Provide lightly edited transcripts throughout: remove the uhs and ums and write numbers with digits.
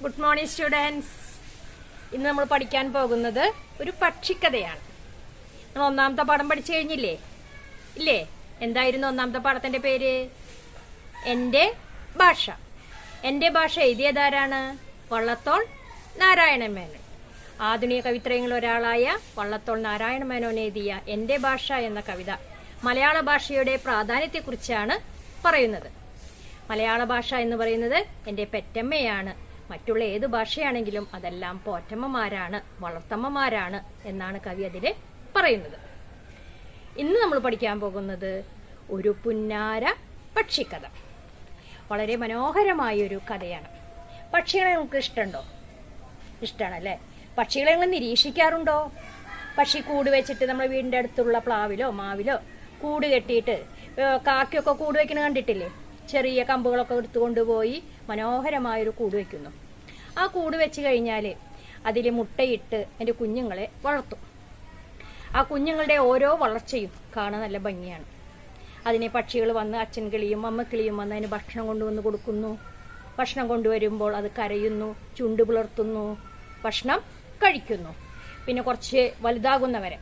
Good morning students. ഇന്ന് നമ്മൾ പഠിക്കാൻ പോകുന്നത് ഒരു പക്ഷിക്കഥയാണ്. നമ്മൾ ഒന്നാമത്തെ പാഠം പഠിച്ചു കഴിഞ്ഞില്ലേ? ഇല്ലേ? എന്തായിരുന്നു ഒന്നാമത്തെ പാഠത്തിന്റെ പേര്? എന്റെ ഭാഷ. എന്റെ ഭാഷ എഴുതിയതാരാണ്? വള്ളത്തോൾ നാരായണ മേനോൻ. ആധുനിക കവിത്രയങ്ങളിൽ ഒരാളായ വള്ളത്തോൾ നാരായണ മേനോൻ എഴുതിയ എന്റെ ഭാഷ എന്ന കവിത മലയാള ഭാഷയുടെ പ്രാധാന്യത്തെക്കുറിച്ചാണ് പറയുന്നത്. മലയാള ഭാഷ എന്ന് പറയുന്നത് എന്റെ പെറ്റമ്മയാണ്. മറ്റുള്ള ഏത് ഭാഷയാണെങ്കിലും അതെല്ലാം പോറ്റമ്മമാരാണ്, വളർത്തമ്മമാരാണ് എന്നാണ് കവി അതിൽ പറയുന്നത്. ഇന്ന് നമ്മൾ പഠിക്കാൻ പോകുന്നത് ഒരു പുന്നാര പക്ഷിക്കഥ. വളരെ മനോഹരമായൊരു കഥയാണ്. പക്ഷികളെ നിങ്ങൾക്ക് ഇഷ്ടമുണ്ടോ? ഇഷ്ടമാണല്ലേ? പക്ഷികളെ നിങ്ങൾ നിരീക്ഷിക്കാറുണ്ടോ? പക്ഷി കൂട് വെച്ചിട്ട് നമ്മുടെ വീടിന്റെ അടുത്തുള്ള പ്ലാവിലോ മാവിലോ കൂട് കെട്ടിയിട്ട് കാക്കയൊക്കെ കൂട് വെക്കുന്നത് കണ്ടിട്ടില്ലേ? ചെറിയ കമ്പുകളൊക്കെ എടുത്തുകൊണ്ടുപോയി മനോഹരമായൊരു കൂട് വെക്കുന്നു. ആ കൂട് വെച്ച് കഴിഞ്ഞാൽ അതിൽ മുട്ടയിട്ട് അതിൻ്റെ കുഞ്ഞുങ്ങളെ വളർത്തും. ആ കുഞ്ഞുങ്ങളുടെ ഓരോ വളർച്ചയും കാണാൻ നല്ല ഭംഗിയാണ്. അതിനെ പക്ഷികൾ വന്ന് അച്ഛൻ കിളിയും അമ്മ കിളിയും വന്ന് അതിന് ഭക്ഷണം കൊണ്ടുവന്ന് കൊടുക്കുന്നു. ഭക്ഷണം കൊണ്ടുവരുമ്പോൾ അത് കരയുന്നു, ചുണ്ട് പുലർത്തുന്നു, ഭക്ഷണം കഴിക്കുന്നു. പിന്നെ കുറച്ച് വലുതാകുന്നവരെ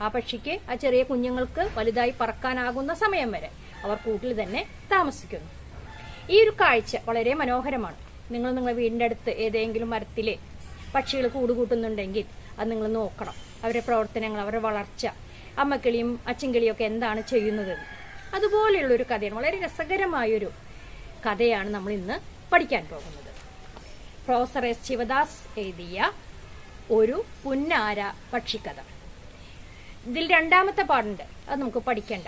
ആ പക്ഷിക്ക്, ആ ചെറിയ കുഞ്ഞുങ്ങൾക്ക് വലുതായി പറക്കാനാകുന്ന സമയം വരെ അവർ കൂട്ടിൽ തന്നെ താമസിക്കുന്നു. ഈ ഒരു കാഴ്ച വളരെ മനോഹരമാണ്. നിങ്ങളുടെ വീടിന്റെ അടുത്ത് ഏതെങ്കിലും മരത്തിലെ പക്ഷികൾ കൂടുകൂട്ടുന്നുണ്ടെങ്കിൽ അത് നിങ്ങൾ നോക്കണം. അവരുടെ പ്രവർത്തനങ്ങൾ, അവരുടെ വളർച്ച, അമ്മക്കിളിയും അച്ഛൻകിളിയും ഒക്കെ എന്താണ് ചെയ്യുന്നത്. അതുപോലെയുള്ളൊരു കഥയാണ്. വളരെ രസകരമായൊരു കഥയാണ് നമ്മൾ ഇന്ന് പഠിക്കാൻ പോകുന്നത്. പ്രൊഫസർ എസ് ശിവദാസ് എഴുതിയ ഒരു പുന്നാര പക്ഷിക്കഥ. ഇതിൽ രണ്ടാമത്തെ പാഠമുണ്ട്, അത് നമുക്ക് പഠിക്കണ്ട.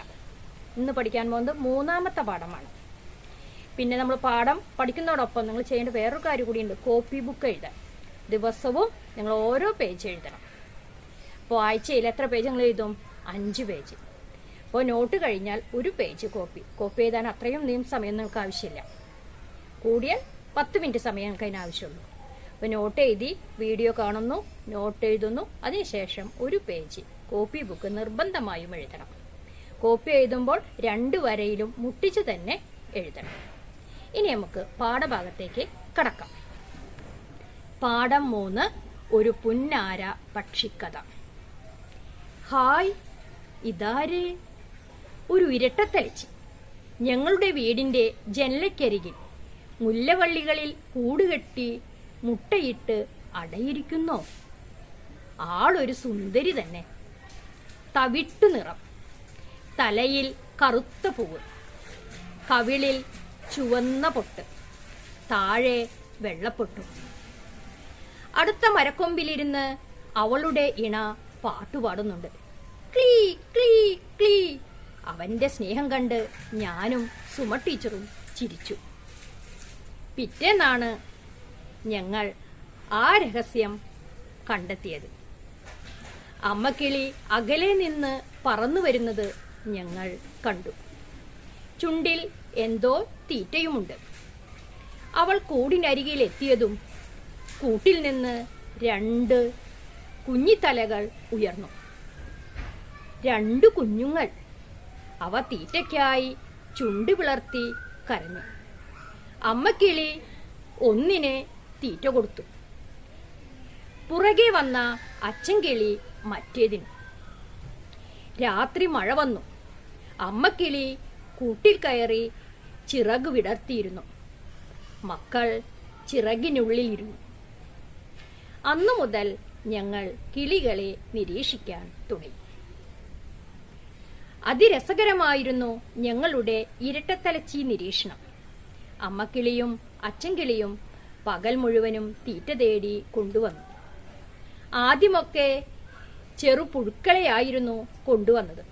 ഇന്ന് പഠിക്കാൻ പോകുന്നത് മൂന്നാമത്തെ പാഠമാണ്. പിന്നെ നമ്മൾ പാഠം പഠിക്കുന്നതോടൊപ്പം നിങ്ങൾ ചെയ്യേണ്ട വേറൊരു കാര്യം കൂടിയുണ്ട്. കോപ്പി ബുക്ക് എഴുതാൻ. ദിവസവും നിങ്ങൾ ഓരോ പേജ് എഴുതണം. അപ്പോൾ ആഴ്ചയിൽ എത്ര പേജ് നിങ്ങൾ എഴുതും? 5 പേജ്. അപ്പോൾ നോട്ട് കഴിഞ്ഞാൽ ഒരു പേജ് കോപ്പി എഴുതാൻ അത്രയും സമയം നിങ്ങൾക്ക് ആവശ്യമില്ല. കൂടിയാൽ 10 മിനിറ്റ് സമയം നിങ്ങൾക്ക് അതിന് ആവശ്യമുള്ളൂ. അപ്പോൾ നോട്ട് എഴുതി വീഡിയോ കാണുന്നു, നോട്ട് എഴുതുന്നു, അതിനുശേഷം ഒരു പേജ് കോപ്പി ബുക്ക് നിർബന്ധമായും എഴുതണം. കോപ്പി എഴുതുമ്പോൾ 2 വരയിലും മുട്ടിച്ച് തന്നെ എഴുതണം. ഇനി നമുക്ക് പാഠഭാഗത്തേക്ക് കടക്കാം. പാഠം 3, ഒരു പുന്നാര പക്ഷിക്കഥ. ഹായ്, ഇതാര്? ഒരു ഇരട്ടത്തലച്ചി ഞങ്ങളുടെ വീടിന്റെ ജനലക്കരികിൽ മുല്ലവള്ളികളിൽ കൂടുകെട്ടി മുട്ടയിട്ട് അടയിരിക്കുന്നോ? ആളൊരു സുന്ദരി തന്നെ. തവിട്ടു നിറം, തലയിൽ കറുത്ത പൂവ്, കവിളിൽ ചുവന്ന പൊട്ട്, താഴെ വെള്ളപ്പൊട്ടും. അടുത്ത മരക്കൊമ്പിലിരുന്ന് അവളുടെ ഇണ പാട്ടുപാടുന്നുണ്ട്. ക്ലീ ക്ലീ ക്ലീ. അവന്റെ സ്നേഹം കണ്ട് ഞാനും സുമ ടീച്ചറും ചിരിച്ചു. പിറ്റേന്നാണ് ഞങ്ങൾ ആ രഹസ്യം കണ്ടെത്തിയത്. അമ്മക്കിളി അകലെ നിന്ന് പറന്നു വരുന്നത് ഞങ്ങൾ കണ്ടു. ചുണ്ടിൽ എന്തോ തീറ്റയുമുണ്ട്. അവൾ കൂടിനരികിൽ എത്തിയതും കൂട്ടിൽ നിന്ന് 2 കുഞ്ഞിത്തലകൾ ഉയർന്നു. 2 കുഞ്ഞുങ്ങൾ. അവ തീറ്റയ്ക്കായി ചുണ്ട് പിളർത്തി കരഞ്ഞു. അമ്മക്കിളി ഒന്നിനെ തീറ്റ കൊടുത്തു. പുറകെ വന്ന അച്ഛൻകിളി മറ്റേതിന്. രാത്രി മഴ വന്നു. അമ്മക്കിളി കൂട്ടിൽ കയറി ചിറക് വിടർത്തിയിരുന്നു. മക്കൾ ചിറകിനുള്ളിലിരുന്നു. അന്നു മുതൽ ഞങ്ങൾ കിളികളെ നിരീക്ഷിക്കാൻ തുടങ്ങി. അതിരസകരമായിരുന്നു ഞങ്ങളുടെ ഇരട്ടത്തലച്ചി നിരീക്ഷണം. അമ്മക്കിളിയും അച്ഛൻകിളിയും പകൽ മുഴുവനും തീറ്റ തേടി കൊണ്ടുവന്നു. ആദ്യമൊക്കെ ചെറുപുഴുക്കളെയായിരുന്നു കൊണ്ടുവന്നത്.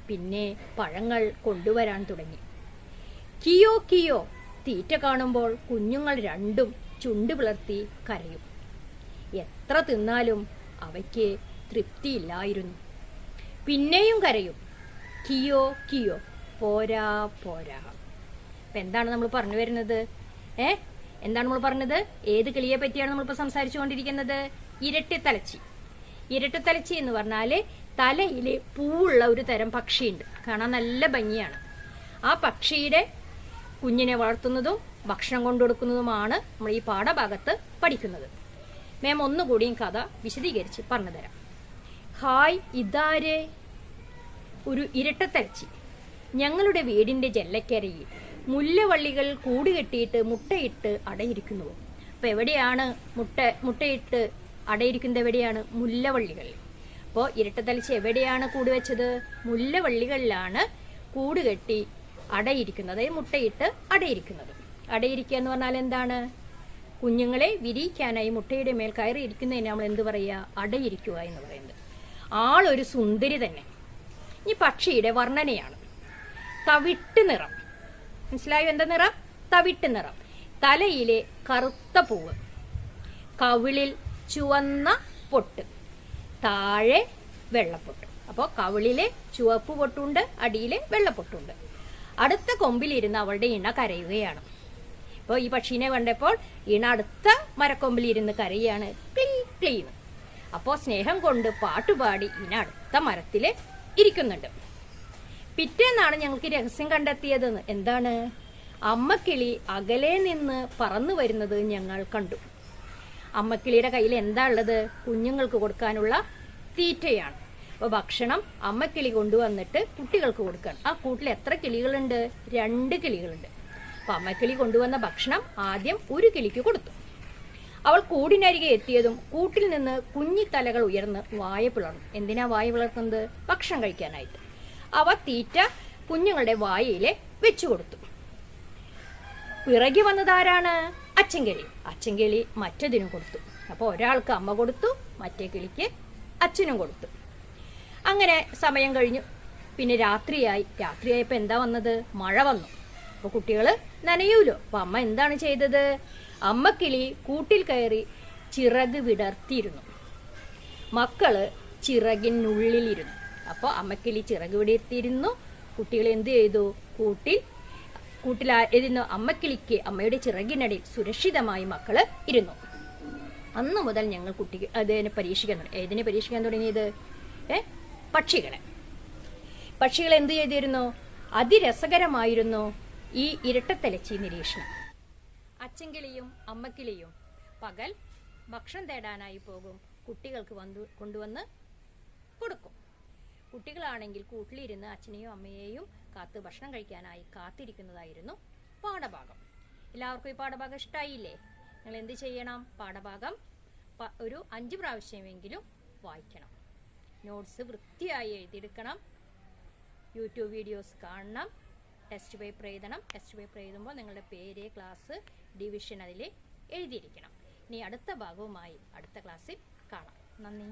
പിന്നെ പഴങ്ങൾ കൊണ്ടുവരാൻ തുടങ്ങി. കിയോ കിയോ. തീറ്റ കാണുമ്പോൾ കുഞ്ഞുങ്ങൾ 2ഉം ചുണ്ട് പിളർത്തി കരയും. എത്ര തിന്നാലും അവയ്ക്ക് തൃപ്തിയില്ലായിരുന്നു. പിന്നെയും കരയും. കിയോ കിയോ. പോരാ പോരാ. അപ്പൊ എന്താണ് നമ്മൾ പറഞ്ഞു വരുന്നത്? എന്താണ് നമ്മൾ പറഞ്ഞത്? ഏത് കിളിയെ പറ്റിയാണ് നമ്മളിപ്പോ സംസാരിച്ചു കൊണ്ടിരിക്കുന്നത്? ഇരട്ടത്തലച്ചി. ഇരട്ടത്തലച്ചി എന്ന് പറഞ്ഞാല് തലയില് പൂവുള്ള ഒരു തരം പക്ഷിയുണ്ട്. കാണാൻ നല്ല ഭംഗിയാണ്. ആ പക്ഷിയുടെ കുഞ്ഞിനെ വളർത്തുന്നതും ഭക്ഷണം കൊണ്ടുകൊടുക്കുന്നതുമാണ് നമ്മൾ ഈ പാഠഭാഗത്ത് പഠിക്കുന്നത്. മാം ഒന്നുകൂടിയും കഥ വിശദീകരിച്ച് പറഞ്ഞു തരാം. ഹായ്, ഇതാരെ? ഒരു ഇരട്ടത്തരച്ചി. ഞങ്ങളുടെ വീടിന്റെ ജല്ലക്കരയിൽ മുല്ലവള്ളികൾ കൂടുകെട്ടിയിട്ട് മുട്ടയിട്ട് അടയിരിക്കുന്നു. അപ്പൊ എവിടെയാണ് മുട്ടയിട്ട് അടയിരിക്കുന്നത്? എവിടെയാണ്? മുല്ലവള്ളികൾ. അപ്പോൾ ഇരട്ടത്തലച്ചി എവിടെയാണ് കൂട് വെച്ചത്? മുല്ലവള്ളികളിലാണ് കൂടുകെട്ടി അടയിരിക്കുന്നത്, അതായത് മുട്ടയിട്ട് അടയിരിക്കുന്നത്. അടയിരിക്കുക എന്ന് പറഞ്ഞാൽ എന്താണ്? കുഞ്ഞുങ്ങളെ വിരിയിക്കാനായി മുട്ടയുടെ മേൽ കയറിയിരിക്കുന്നതിന് നമ്മൾ എന്ത് പറയുക? അടയിരിക്കുക എന്ന് പറയുന്നത്. ആളൊരു സുന്ദരി തന്നെ. ഈ പക്ഷിയുടെ വർണ്ണനയാണ്. തവിട്ട് നിറം. മനസ്സിലായോ? എന്താ നിറം? തവിട്ട് നിറം. തലയിലെ കറുത്ത പൂവ്, കവിളിൽ ചുവന്ന പൊട്ട്, താഴെ വെള്ളപ്പൊട്ട്. അപ്പോൾ കവിളിലെ ചുവപ്പ് പൊട്ടുണ്ട്, അടിയിലെ വെള്ളപ്പൊട്ടുണ്ട്. അടുത്ത കൊമ്പിലിരുന്ന് അവളുടെ ഇണ കരയുകയാണ്. അപ്പോൾ ഈ പക്ഷീനെ കണ്ടപ്പോൾ ഇണ അടുത്ത മരക്കൊമ്പിലിരുന്ന് കരയാണ്, ക്ലീ ക്ലീന്ന്. അപ്പോൾ സ്നേഹം കൊണ്ട് പാട്ടുപാടി ഇണ അടുത്ത മരത്തിൽ ഇരിക്കുന്നുണ്ട്. പിറ്റേന്നാണ് ഞങ്ങൾക്ക് രഹസ്യം കണ്ടെത്തിയത്. എന്താണ്? അമ്മക്കിളി അകലെ നിന്ന് പറന്നു വരുന്നത് ഞങ്ങൾ കണ്ടു. അമ്മക്കിളിയുടെ കയ്യിൽ എന്താ ഉള്ളത്? കുഞ്ഞുങ്ങൾക്ക് കൊടുക്കാനുള്ള തീറ്റയാണ്. അപ്പോൾ ഭക്ഷണം അമ്മക്കിളി കൊണ്ടുവന്നിട്ട് കുട്ടികൾക്ക് കൊടുക്കണം. ആ കൂട്ടിൽ എത്ര കിളികളുണ്ട്? 2 കിളികളുണ്ട്. അപ്പൊ അമ്മക്കിളി കൊണ്ടുവന്ന ഭക്ഷണം ആദ്യം ഒരു കിളിക്ക് കൊടുത്തു. അവൾ കൂടിനരികെ എത്തിയതും കൂട്ടിൽ നിന്ന് കുഞ്ഞിത്തലകൾ ഉയർന്ന് വായ പിളർന്നു. എന്തിനാ വായ പിളർത്തുന്നത്? ഭക്ഷണം കഴിക്കാനായിട്ട്. അവ തീറ്റ കുഞ്ഞുങ്ങളുടെ വായയിലെ വെച്ചു കൊടുത്തു. പിറകി വന്നതാരാണ്? അച്ചൻകിളി. അച്ചൻകിളി മറ്റതിനും കൊടുത്തു. അപ്പോൾ ഒരാൾക്ക് അമ്മ കൊടുത്തു, മറ്റേ കിളിക്ക് അച്ഛനും കൊടുത്തു. അങ്ങനെ സമയം കഴിഞ്ഞു. പിന്നെ രാത്രിയായി. രാത്രിയായപ്പോൾ എന്താ വന്നത്? മഴ വന്നു. അപ്പോൾ കുട്ടികൾ നനയൂലോ. അപ്പൊ അമ്മ എന്താണ് ചെയ്തത്? അമ്മക്കിളി കൂട്ടിൽ കയറി ചിറക് വിടർത്തിയിരുന്നു. മക്കള് ചിറകിനുള്ളിലിരുന്നു. അപ്പോൾ അമ്മക്കിളി ചിറക് വിടർത്തിയിരുന്നു. കുട്ടികൾ എന്ത് ചെയ്തു? കൂട്ടിലായിരുന്നു. അമ്മക്കിളിക്ക് അമ്മയുടെ ചിറകിനടിയിൽ സുരക്ഷിതമായി മക്കള് ഇരുന്നു. അന്നു മുതൽ ഞങ്ങൾ കുട്ടികൾ അതിനെ പരീക്ഷിക്കാൻ തുടങ്ങി. ഏതിനെ പരീക്ഷിക്കാൻ തുടങ്ങിയത്? പക്ഷികൾ എന്ത് ചെയ്തിരുന്നു? അതിരസകരമായിരുന്നു ഈ ഇരട്ടത്തലച്ചി നിരീക്ഷണം. അച്ചൻകിളിയും അമ്മക്കിളിയും പകൽ ഭക്ഷണം തേടാനായി പോകും. കുട്ടികൾക്ക് കൊണ്ടുവന്ന് കൊടുക്കും. കുട്ടികളാണെങ്കിൽ കൂട്ടിലിരുന്ന് അച്ഛനെയും അമ്മയെയും കാത്ത് ഭക്ഷണം കഴിക്കാനായി കാത്തിരിക്കുന്നതായിരുന്നു പാഠഭാഗം. എല്ലാവർക്കും ഈ പാഠഭാഗം ഇഷ്ടമായില്ലേ? നിങ്ങൾ എന്ത് ചെയ്യണം? പാഠഭാഗം ഒരു 5 പ്രാവശ്യമെങ്കിലും വായിക്കണം. നോട്ട്സ് വൃത്തിയായി എഴുതിയെടുക്കണം. യൂട്യൂബ് വീഡിയോസ് കാണണം. ടെസ്റ്റ് പേപ്പർ എഴുതണം. ടെസ്റ്റ് പേപ്പർ എഴുതുമ്പോൾ നിങ്ങളുടെ പേര്, ക്ലാസ്, ഡിവിഷൻ അതിൽ എഴുതിയിരിക്കണം. ഇനി അടുത്ത ഭാഗവുമായി അടുത്ത ക്ലാസ്സിൽ കാണാം. നന്ദി.